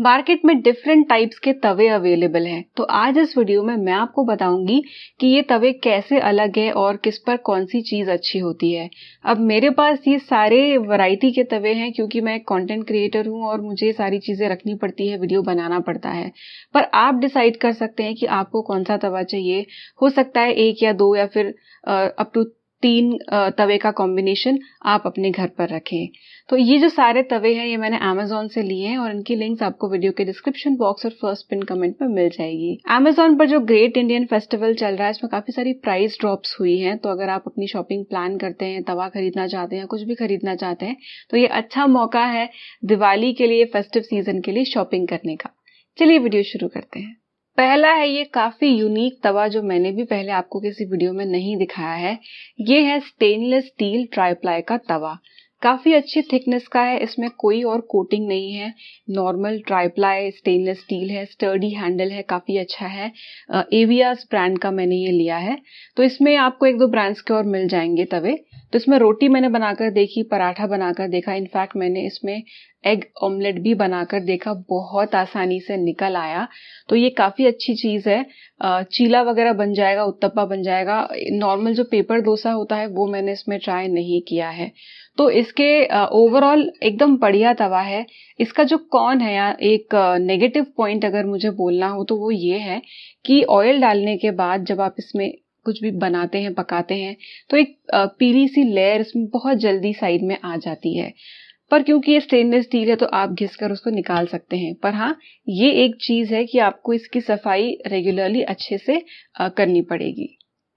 Market में different types के तवे अवेलेबल हैं। तो आज इस वीडियो में मैं आपको बताऊंगी कि ये तवे कैसे अलग है और किस पर कौन सी चीज़ अच्छी होती है। अब मेरे पास ये सारे वैरायटी के तवे हैं क्योंकि मैं एक कंटेंट क्रिएटर हूँ और मुझे सारी चीज़ें रखनी पड़ती है, वीडियो बनाना पड़ता है। पर आप डिसाइड कर सकते हैं कि आपको कौन सा तवा चाहिए। हो सकता है 1 या 2 या फिर अप टू 3 तवे का कॉम्बिनेशन आप अपने घर पर रखें। तो ये जो सारे तवे हैं ये मैंने Amazon से लिए हैं और इनकी लिंक्स आपको वीडियो के डिस्क्रिप्शन बॉक्स और फर्स्ट पिन कमेंट में मिल जाएगी। Amazon पर जो ग्रेट इंडियन फेस्टिवल चल रहा है इसमें काफी सारी प्राइस ड्रॉप्स हुई हैं। तो अगर आप अपनी शॉपिंग प्लान करते हैं, तवा खरीदना चाहते हैं, कुछ भी खरीदना चाहते हैं तो ये अच्छा मौका है दिवाली के लिए, फेस्टिव सीजन के लिए शॉपिंग करने का। चलिए वीडियो शुरू करते हैं। पहला है ये काफी यूनिक तवा जो मैंने भी पहले आपको किसी वीडियो में नहीं दिखाया है। ये है स्टेनलेस स्टील ट्राई प्लाई का तवा। काफी अच्छी थिकनेस का है, इसमें कोई और कोटिंग नहीं है, normal try ply stainless steel है, स्टर्डी हैंडल है, काफी अच्छा है। एवियास ब्रांड का मैंने ये लिया है। तो इसमें आपको 1-2 ब्रांड्स के और मिल जाएंगे तवे। तो इसमें रोटी मैंने बनाकर देखी, पराठा बनाकर देखा, इनफैक्ट मैंने इसमें एग ऑमलेट भी बनाकर देखा, बहुत आसानी से निकल आया। तो ये काफी अच्छी चीज है। चीला वगैरह बन जाएगा, उत्तपा बन जाएगा। नॉर्मल जो पेपर डोसा होता है वो मैंने इसमें ट्राई नहीं किया है। तो इसके ओवरऑल एकदम बढ़िया तवा है। इसका जो कौन है या एक नेगेटिव पॉइंट अगर मुझे बोलना हो तो वो ये है कि ऑयल डालने के बाद जब आप इसमें कुछ भी बनाते हैं, पकाते हैं, तो एक पीली सी लेयर इसमें बहुत जल्दी साइड में आ जाती है। पर क्योंकि ये स्टेनलेस स्टील है तो आप घिसकर उसको निकाल सकते हैं। पर हाँ, ये एक चीज है कि आपको इसकी सफाई रेगुलरली अच्छे से करनी पड़ेगी।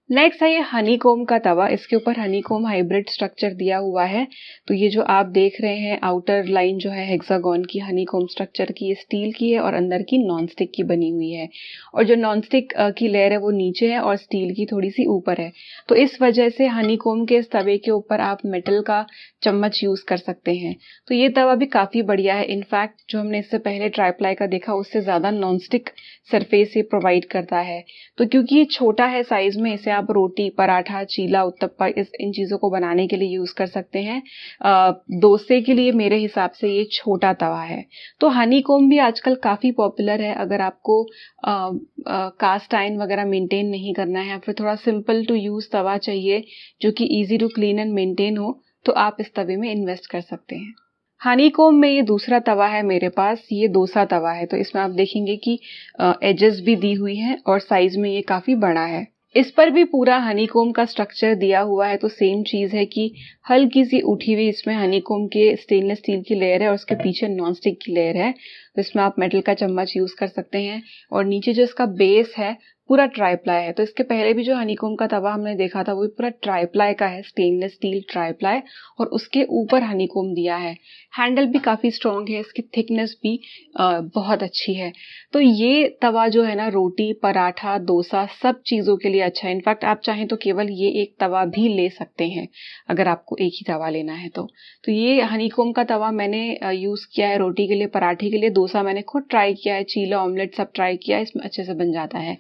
नेक्स्ट है ये हनीकॉम का तवा। इसके ऊपर हनीकॉम हाइब्रिड स्ट्रक्चर दिया हुआ है। तो ये जो आप देख रहे हैं आउटर लाइन जो है हेक्सागोन की हनीकॉम स्ट्रक्चर की, ये स्टील की है और अंदर की नॉन स्टिक की बनी हुई है। और जो नॉन स्टिक की लेयर है वो नीचे है और स्टील की थोड़ी सी ऊपर है। तो इस वजह से हनीकॉम के इस तवे के ऊपर आप मेटल का चम्मच यूज कर सकते हैं। तो ये तवा भी काफी बढ़िया है। इनफैक्ट जो हमने इससे पहले ट्राईप्लाई का देखा उससे ज्यादा नॉन स्टिक सरफेस ये प्रोवाइड करता है। तो क्योंकि ये छोटा है साइज में, इसे आप रोटी, पराठा, चीला, उत्तपा इन चीजों को बनाने के लिए यूज कर सकते हैं। डोसे के लिए मेरे हिसाब से ये छोटा तवा है। तो हनीकॉम भी आजकल काफी पॉपुलर है। अगर आपको कास्ट आयरन वगैरह मेंटेन नहीं करना है, फिर थोड़ा सिंपल टू यूज तवा चाहिए जो कि easy to clean and maintain हो, तो आप इस तवे में इन्वेस्ट कर सकते हैं। हनीकॉम में ये दूसरा तवा है मेरे पास, ये डोसा तवा है। तो इसमें आप देखेंगे कि एजेस भी दी हुई हैं और साइज में ये काफी बड़ा है। इस पर भी पूरा हनीकॉम का स्ट्रक्चर दिया हुआ है। तो सेम चीज है कि हल्की सी उठी हुई इसमें हनीकॉम के स्टेनलेस स्टील की लेयर है और उसके पीछे नॉन स्टिक की लेयर है। तो इसमें आप मेटल का चम्मच यूज कर सकते हैं। और नीचे जो इसका बेस है पूरा ट्राईप्लाई है। तो इसके पहले भी जो हनीकॉम का तवा हमने देखा था वो पूरा ट्राईप्लाई का है, स्टेनलेस स्टील ट्राईप्लाई, और उसके ऊपर हनीकॉम दिया है। हैंडल भी काफी स्ट्रॉन्ग है, इसकी थिकनेस भी बहुत अच्छी है। तो ये तवा जो है ना, रोटी, पराठा, डोसा सब चीजों के लिए अच्छा है। इनफैक्ट आप चाहें तो केवल ये एक तवा भी ले सकते हैं अगर आपको एक ही तवा लेना है तो ये हनीकॉम का तवा मैंने यूज किया है रोटी के लिए, पराठे के लिए, डोसा मैंने खुद ट्राई किया है, चीला, ऑमलेट सब ट्राई किया है। इसमें अच्छे से बन जाता है।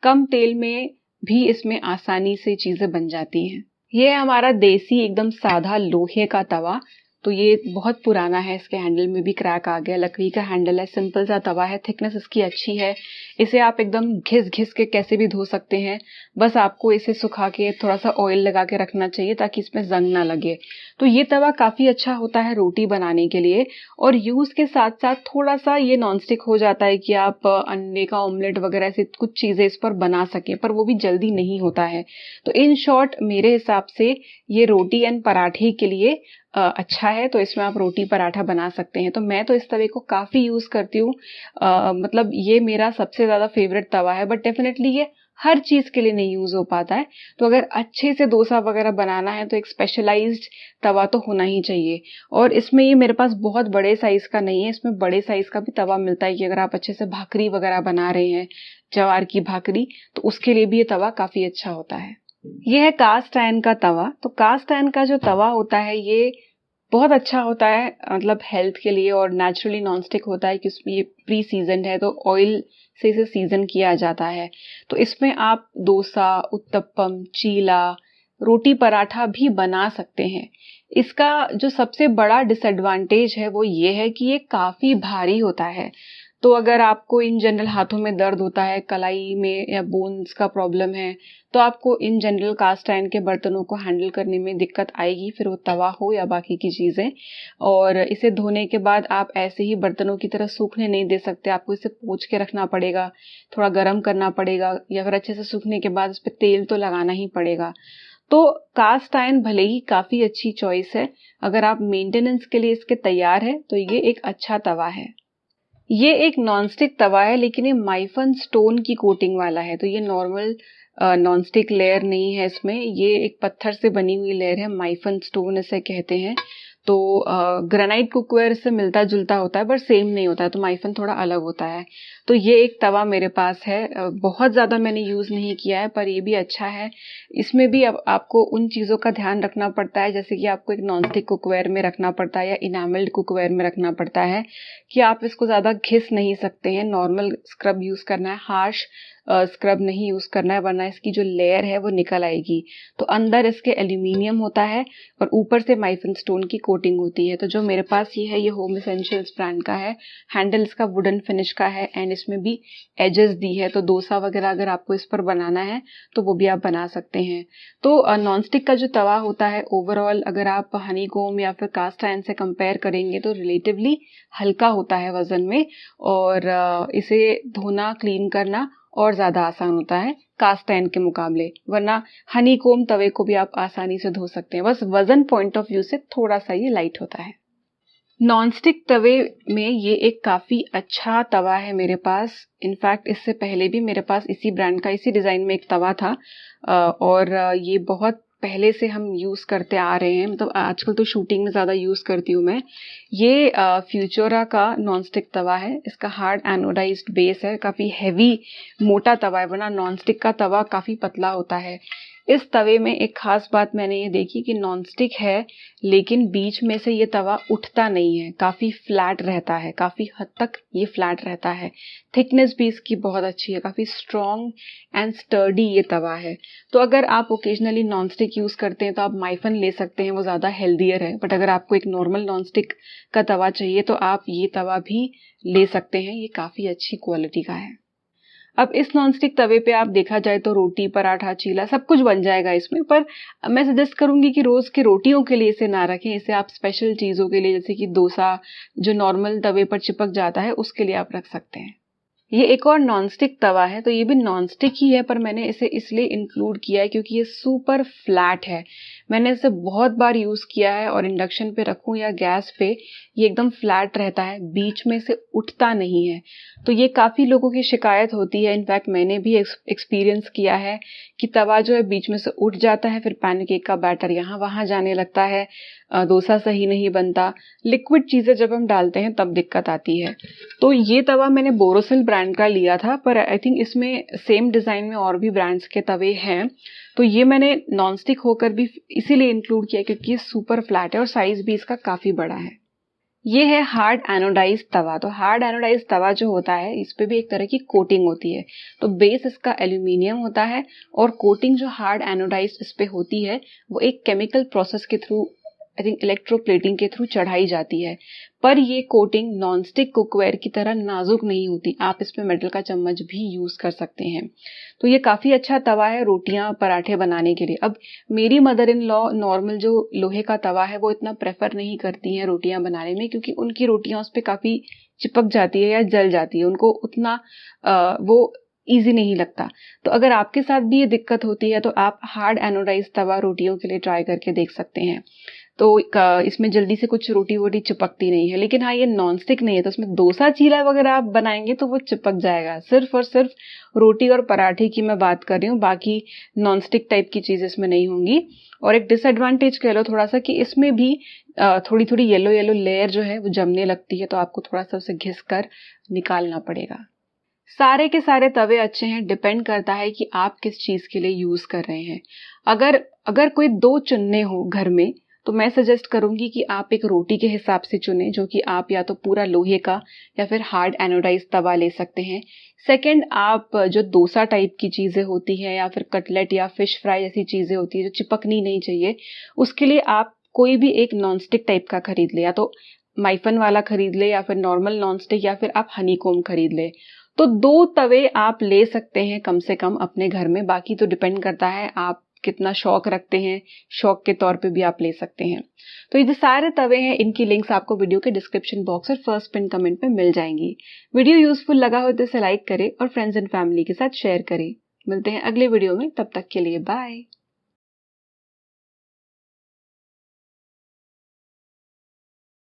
कम तेल में भी इसमें आसानी से चीजें बन जाती हैं। ये है हमारा देसी एकदम साधा लोहे का तवा। तो ये बहुत पुराना है, इसके हैंडल में भी क्रैक आ गया। लकड़ी का हैंडल है, सिंपल सा तवा है, थिकनेस इसकी अच्छी है। इसे आप एकदम घिस घिस के कैसे भी धो सकते हैं। बस आपको इसे सुखा के थोड़ा सा ऑयल लगा के रखना चाहिए ताकि इसमें जंग ना लगे। तो ये तवा काफी अच्छा होता है रोटी बनाने के लिए। और यूज के साथ साथ थोड़ा सा ये नॉनस्टिक हो जाता है कि आप अंडे का ऑमलेट वगैरह ऐसी कुछ चीजें इस पर बना सकें, पर वो भी जल्दी नहीं होता है। तो इन शॉर्ट मेरे हिसाब से ये रोटी एंड पराठे के लिए अच्छा है। तो इसमें आप रोटी पराठा बना सकते हैं। तो मैं तो इस तवे को काफी यूज करती हूँ। मतलब ये मेरा सबसे ज्यादा फेवरेट तवा है। बट डेफिनेटली ये हर चीज के लिए नहीं यूज हो पाता है। तो अगर अच्छे से डोसा वगैरह बनाना है तो एक स्पेशलाइज्ड तवा तो होना ही चाहिए। और इसमें ये मेरे पास बहुत बड़े साइज का नहीं है, इसमें बड़े साइज का भी तवा मिलता है कि अगर आप अच्छे से भाकरी वगैरह बना रहे हैं, ज्वार की भाकरी, तो उसके लिए भी ये तवा काफी अच्छा होता है। ये है कास्ट आयरन का तवा। तो कास्ट आयरन का जो तवा होता है ये बहुत अच्छा होता है, मतलब हेल्थ के लिए, और नेचुरली नॉनस्टिक होता है कि उसमें ये प्री सीजनड है तो ऑयल से इसे सीजन किया जाता है। तो इसमें आप डोसा, उत्तपम, चीला, रोटी पराठा भी बना सकते हैं। इसका जो सबसे बड़ा डिसएडवांटेज है वो ये है कि ये काफी भारी होता है। तो अगर आपको इन जनरल हाथों में दर्द होता है, कलाई में या बोन्स का प्रॉब्लम है, तो आपको इन जनरल कास्ट आयरन के बर्तनों को हैंडल करने में दिक्कत आएगी, फिर वो तवा हो या बाकी की चीज़ें। और इसे धोने के बाद आप ऐसे ही बर्तनों की तरह सूखने नहीं दे सकते, आपको इसे पोंछ के रखना पड़ेगा, थोड़ा गर्म करना पड़ेगा, या फिर अच्छे से सूखने के बाद इस पर तेल तो लगाना ही पड़ेगा। तो कास्ट आयरन भले ही काफ़ी अच्छी चॉइस है, अगर आप मेंटेनेंस के लिए इसके तैयार है तो ये एक अच्छा तवा है। ये एक नॉनस्टिक तवा है, लेकिन ये माइफन स्टोन की कोटिंग वाला है, तो ये नॉर्मल नॉनस्टिक लेयर नहीं है इसमें, ये एक पत्थर से बनी हुई लेयर है, माइफन स्टोन इसे कहते हैं। तो ग्रेनाइट कुकवेयर से मिलता जुलता होता है पर सेम नहीं होता है, तो माइफन थोड़ा अलग होता है। तो ये एक तवा मेरे पास है, बहुत ज़्यादा मैंने यूज़ नहीं किया है पर ये भी अच्छा है। इसमें भी अब आपको उन चीज़ों का ध्यान रखना पड़ता है, जैसे कि आपको एक नॉनस्टिक कुकवेयर में रखना पड़ता है या इनामल्ड कुकवेयर में रखना पड़ता है, कि आप इसको ज़्यादा घिस नहीं सकते हैं, नॉर्मल स्क्रब यूज़ करना है, हार्श स्क्रब नहीं यूज़ करना है, वरना इसकी जो लेयर है वो निकल आएगी। तो अंदर इसके एल्यूमिनियम होता है और ऊपर से माइफन स्टोन की कोटिंग होती है। तो जो मेरे पास ये है, ये होम एसेंशियल्स ब्रांड का है, हैंडल इसका वुडन फिनिश का है एंड इसमें भी एजेस दी है, तो डोसा वगैरह अगर आपको इस पर बनाना है तो वो भी आप बना सकते हैं। तो नॉनस्टिक का जो तवा होता है ओवरऑल अगर आप हनीकॉम्ब या फिर कास्ट आयरन से कंपेयर करेंगे तो रिलेटिवली हल्का होता है वजन में, और इसे धोना क्लीन करना और ज़्यादा आसान होता है कास्ट आयरन के मुकाबले, वरना हनीकॉम्ब तवे को भी आप आसानी से धो सकते हैं, बस वजन पॉइंट ऑफ व्यू से थोड़ा सा ये लाइट होता है। नॉनस्टिक तवे में ये एक काफ़ी अच्छा तवा है मेरे पास। इनफैक्ट इससे पहले भी मेरे पास इसी ब्रांड का, इसी डिज़ाइन में एक तवा था, और ये बहुत पहले से हम यूज़ करते आ रहे हैं, मतलब आजकल तो शूटिंग में ज़्यादा यूज़ करती हूँ मैं। ये फ्यूचोरा का नॉनस्टिक तवा है, इसका हार्ड एनोडाइज्ड बेस है, काफ़ी हैवी मोटा तवा है, वरना नॉनस्टिक का तवा काफ़ी पतला होता है। इस तवे में एक खास बात मैंने ये देखी कि नॉनस्टिक है लेकिन बीच में से ये तवा उठता नहीं है, काफ़ी फ्लैट रहता है, काफ़ी हद तक ये फ्लैट रहता है। थिकनेस भी इसकी बहुत अच्छी है, काफ़ी स्ट्रॉन्ग एंड स्टर्डी ये तवा है। तो अगर आप ओकेजनली नॉनस्टिक यूज़ करते हैं तो आप माइफन ले सकते हैं, वो ज़्यादा हेल्दियर है, बट अगर आपको एक नॉर्मल नॉनस्टिक का तवा चाहिए तो आप ये तवा भी ले सकते हैं, ये काफ़ी अच्छी क्वालिटी का है। अब इस नॉनस्टिक तवे पे आप देखा जाए तो रोटी, पराठा, चीला सब कुछ बन जाएगा इसमें, पर मैं सजेस्ट करूंगी कि रोज की रोटियों के लिए इसे ना रखें, इसे आप स्पेशल चीज़ों के लिए, जैसे कि डोसा जो नॉर्मल तवे पर चिपक जाता है उसके लिए आप रख सकते हैं। ये एक और नॉनस्टिक तवा है, तो ये भी नॉनस्टिक ही है, पर मैंने इसे इसलिए इंक्लूड किया है क्योंकि ये सुपर फ्लैट है। मैंने इसे बहुत बार यूज़ किया है और इंडक्शन पे रखूं या गैस पे ये एकदम फ्लैट रहता है, बीच में से उठता नहीं है। तो ये काफ़ी लोगों की शिकायत होती है, इनफैक्ट मैंने भी एक्सपीरियंस किया है कि तवा जो है बीच में से उठ जाता है, फिर पैनकेक का बैटर यहाँ वहाँ जाने लगता है, डोसा सही नहीं बनता, लिक्विड चीज़ें जब हम डालते हैं तब दिक्कत आती है। तो ये तवा मैंने बोरोसिल ब्रांड का लिया था, पर आई थिंक इसमें सेम डिज़ाइन में और भी ब्रांड्स के तवे हैं, तो ये मैंने नॉनस्टिक होकर भी इसीलिए इंक्लूड किया क्योंकि ये सुपर फ्लैट है और साइज़ भी इसका काफ़ी बड़ा है। ये है हार्ड एनोडाइज तवा। तो हार्ड एनोडाइज तवा जो होता है इस पे भी एक तरह की कोटिंग होती है, तो बेस इसका एल्यूमिनियम होता है और कोटिंग जो हार्ड एनोडाइज इस पे होती है वो एक केमिकल प्रोसेस के थ्रू, आई थिंक इलेक्ट्रोप्लेटिंग के थ्रू चढ़ाई जाती है। पर ये कोटिंग नॉनस्टिक कुकवेयर की तरह नाजुक नहीं होती, आप इसमें मेटल का चम्मच भी यूज़ कर सकते हैं। तो ये काफ़ी अच्छा तवा है रोटियां पराठे बनाने के लिए। अब मेरी मदर इन लॉ नॉर्मल जो लोहे का तवा है वो इतना प्रेफर नहीं करती हैं रोटियां बनाने में, क्योंकि उनकी रोटियां उस पर काफ़ी चिपक जाती है या जल जाती है, उनको उतना वो ईजी नहीं लगता। तो अगर आपके साथ भी ये दिक्कत होती है तो आप हार्ड एनोडाइज तवा रोटियों के लिए ट्राई करके देख सकते हैं। तो इसमें जल्दी से कुछ रोटी वोटी चिपकती नहीं है, लेकिन हाँ ये नॉनस्टिक नहीं है, तो उसमें डोसा चीला वगैरह आप बनाएंगे तो वो चिपक जाएगा। सिर्फ और सिर्फ रोटी और पराठे की मैं बात कर रही हूँ, बाकी नॉनस्टिक टाइप की चीज़ इसमें नहीं होंगी। और एक डिसएडवांटेज कह लो थोड़ा सा कि इसमें भी थोड़ी थोड़ी येलो येलो लेयर जो है वो जमने लगती है, तो आपको थोड़ा सा उसे घिस कर निकालना पड़ेगा। सारे के सारे तवे अच्छे हैं, डिपेंड करता है कि आप किस चीज़ के लिए यूज़ कर रहे हैं। अगर अगर कोई दो चुनने हो घर में तो मैं सजेस्ट करूंगी कि आप एक रोटी के हिसाब से चुनें, जो कि आप या तो पूरा लोहे का या फिर हार्ड एनोडाइज तवा ले सकते हैं। सेकंड, आप जो डोसा टाइप की चीज़ें होती हैं या फिर कटलेट या फिश फ्राई ऐसी चीज़ें होती है जो चिपकनी नहीं चाहिए, उसके लिए आप कोई भी एक नॉनस्टिक टाइप का खरीद ले, या तो माइफन वाला खरीद ले या फिर नॉर्मल नॉन स्टिक या फिर आप हनीकॉम्ब खरीद ले। तो 2 तवे आप ले सकते हैं कम से कम अपने घर में, बाकी तो डिपेंड करता है आप कितना शौक रखते हैं, शौक के तौर पे भी आप ले सकते हैं। तो ये जो सारे तवे हैं इनकी लिंक्स आपको वीडियो के डिस्क्रिप्शन बॉक्स और फर्स्ट पिन कमेंट में मिल जाएंगी। वीडियो यूजफुल लगा हो तो इसे लाइक करें और फ्रेंड्स एंड फैमिली के साथ शेयर करें। मिलते हैं अगले वीडियो में, तब तक के लिए बाय।